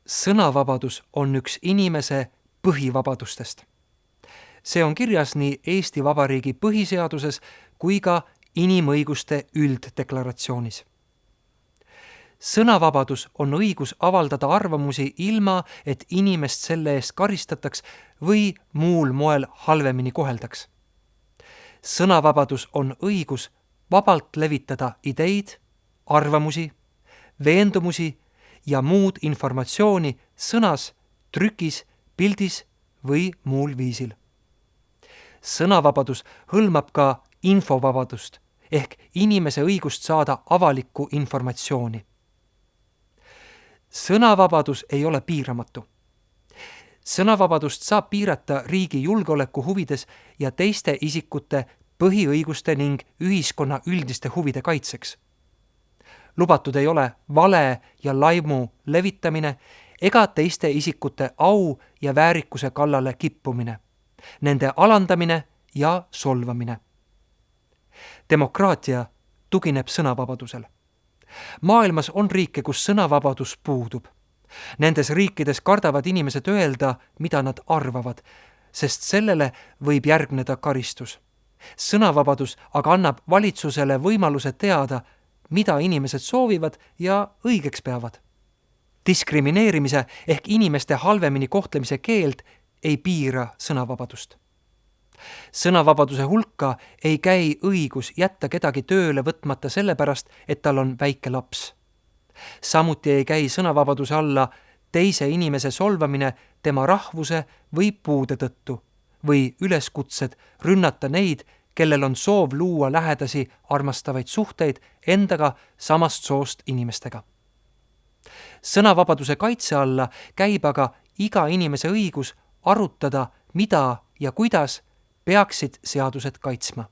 Sõnavabadus on üks inimese põhivabadustest. See on kirjas nii Eesti Vabariigi põhiseaduses kui ka inimõiguste ülddeklaratsioonis. Sõnavabadus on õigus avaldada arvamusi ilma, et inimest selle eest karistataks või muul moel halvemini koheldaks. Sõnavabadus on õigus vabalt levitada ideid, arvamusi, veendumusi ja muud informatsiooni sõnas, trükis, pildis või muul viisil. Sõnavabadus hõlmab ka infovabadust ehk inimese õigust saada avalikku informatsiooni. Sõnavabadus ei ole piiramatu. Sõnavabadust saab piirata riigi julgeoleku huvides ja teiste isikute põhiõiguste ning ühiskonna üldiste huvide kaitseks. Lubatud ei ole vale ja laimu levitamine ega teiste isikute au ja väärikuse kallale kippumine, nende alandamine ja solvamine. Demokraatia tugineb sõnavabadusel. Maailmas on riike, kus sõnavabadus puudub. Nendes riikides kardavad inimesed öelda, mida nad arvavad, sest sellele võib järgneda karistus. Sõnavabadus aga annab valitsusele võimaluse teada, mida inimesed soovivad ja õigeks peavad. Diskrimineerimise ehk inimeste halvemini kohtlemise keeld ei piira sõnavabadust. Sõnavabaduse hulka ei käi õigus jätta kedagi tööle võtmata sellepärast, et tal on väike laps. Samuti ei käi sõnavabaduse alla teise inimese solvamine tema rahvuse või puude tõttu või üleskutsed rünnata neid, kellel on soov luua lähedasi armastavaid suhteid endaga samast soost inimestega. Sõnavabaduse kaitse alla käib aga iga inimese õigus arutada, mida ja kuidas peaksid seadused kaitsma.